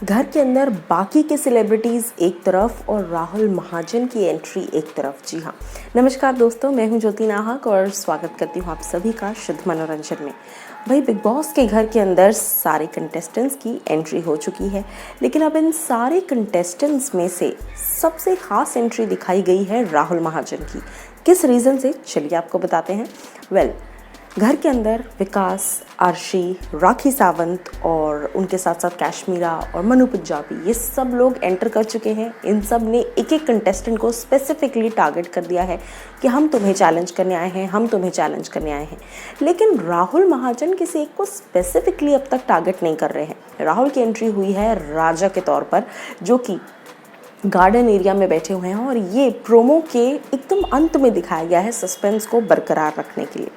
घर के अंदर बाकी के सेलिब्रिटीज़ एक तरफ और राहुल महाजन की एंट्री एक तरफ। जी हाँ, नमस्कार दोस्तों, मैं हूं ज्योति नाहक और स्वागत करती हूं आप सभी का शुद्ध मनोरंजन में। भाई, बिग बॉस के घर के अंदर सारे कंटेस्टेंट्स की एंट्री हो चुकी है, लेकिन अब इन सारे कंटेस्टेंट्स में से सबसे खास एंट्री दिखाई गई है राहुल महाजन की। किस रीज़न से, चलिए आपको बताते हैं। घर के अंदर विकास, आर्शी, राखी सावंत और उनके साथ साथ कैश्मीरा और मनु पंजाबी, ये सब लोग एंटर कर चुके हैं। इन सब ने एक एक कंटेस्टेंट को स्पेसिफिकली टारगेट कर दिया है कि हम तुम्हें चैलेंज करने आए हैं, हम तुम्हें चैलेंज करने आए हैं। लेकिन राहुल महाजन किसी एक को स्पेसिफिकली अब तक टारगेट नहीं कर रहे हैं। राहुल की एंट्री हुई है राजा के तौर पर, जो कि गार्डन एरिया में बैठे हुए हैं और ये प्रोमो के एकदम अंत में दिखाया गया है सस्पेंस को बरकरार रखने के लिए।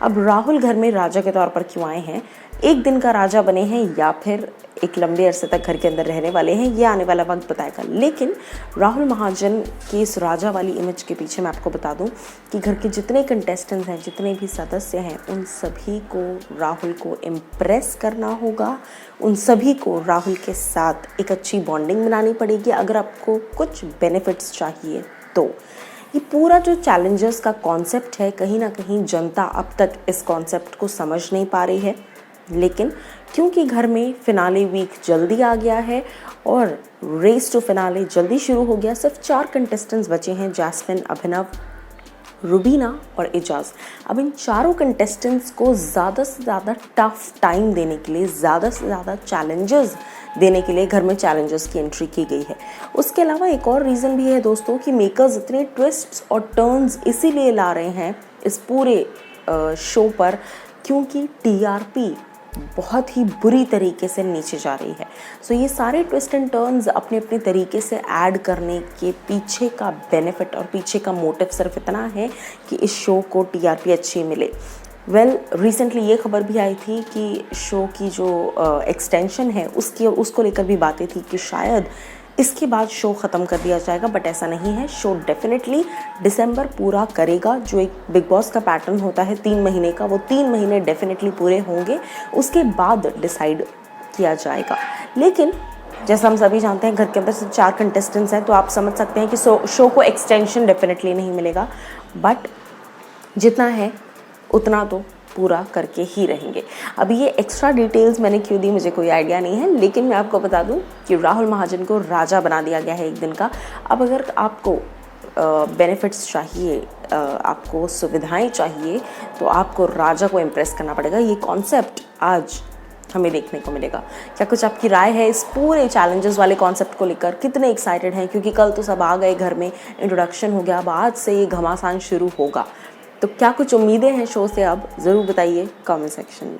अब राहुल घर में राजा के तौर पर क्यों आए हैं, एक दिन का राजा बने हैं या फिर एक लंबे अरसे तक घर के अंदर रहने वाले हैं, ये आने वाला वक्त बताएगा। लेकिन राहुल महाजन की इस राजा वाली इमेज के पीछे मैं आपको बता दूं कि घर के जितने कंटेस्टेंट्स हैं, जितने भी सदस्य हैं, उन सभी को राहुल को इम्प्रेस करना होगा। उन सभी को राहुल के साथ एक अच्छी बॉन्डिंग बनानी पड़ेगी अगर आपको कुछ बेनिफिट्स चाहिए तो। ये पूरा जो चैलेंजर्स का कॉन्सेप्ट है, कहीं ना कहीं जनता अब तक इस कॉन्सेप्ट को समझ नहीं पा रही है। लेकिन क्योंकि घर में फिनाले वीक जल्दी आ गया है और रेस टू फिनाले जल्दी शुरू हो गया, सिर्फ 4 कंटेस्टेंट्स बचे हैं, जैस्मिन, अभिनव, रुबीना और एजाज। अब इन चारों कंटेस्टेंट्स को ज़्यादा से ज़्यादा टफ टाइम देने के लिए, ज़्यादा से ज़्यादा चैलेंजेस देने के लिए घर में चैलेंजर्स की एंट्री की गई है। उसके अलावा एक और रीज़न भी है दोस्तों कि मेकर्स इतने ट्विस्ट्स और टर्न्स इसीलिए ला रहे हैं इस पूरे शो पर क्योंकि टीआरपी बहुत ही बुरी तरीके से नीचे जा रही है। सो ये सारे ट्विस्ट एंड टर्न्स अपने अपने तरीके से ऐड करने के पीछे का बेनिफिट और पीछे का मोटिव सिर्फ इतना है कि इस शो को टीआरपी अच्छी मिले। रिसेंटली ये खबर भी आई थी कि शो की जो एक्सटेंशन है उसको लेकर भी बातें थी कि शायद इसके बाद शो ख़त्म कर दिया जाएगा, बट ऐसा नहीं है। शो डेफिनेटली दिसंबर पूरा करेगा। जो एक बिग बॉस का पैटर्न होता है 3 महीने का, वो 3 महीने डेफिनेटली पूरे होंगे, उसके बाद डिसाइड किया जाएगा। लेकिन जैसा हम सभी जानते हैं, घर के अंदर सिर्फ 4 कंटेस्टेंट्स हैं, तो आप समझ सकते हैं कि शो को एक्सटेंशन डेफिनेटली नहीं मिलेगा, बट जितना है उतना तो पूरा करके ही रहेंगे। अब ये एक्स्ट्रा डिटेल्स मैंने क्यों दी मुझे कोई आइडिया नहीं है, लेकिन मैं आपको बता दूं कि राहुल महाजन को राजा बना दिया गया है एक दिन का। अब अगर आपको बेनिफिट्स चाहिए, आपको सुविधाएं चाहिए, तो आपको राजा को इम्प्रेस करना पड़ेगा। ये कॉन्सेप्ट आज हमें देखने को मिलेगा। क्या कुछ आपकी राय है इस पूरे चैलेंजेस वाले कॉन्सेप्ट को लेकर? कितने एक्साइटेड हैं? क्योंकि कल तो सब आ गए घर में, इंट्रोडक्शन हो गया, अब आज से ये घमासान शुरू होगा। तो क्या कुछ उम्मीदें हैं शो से? अब ज़रूर बताइए कमेंट सेक्शन में।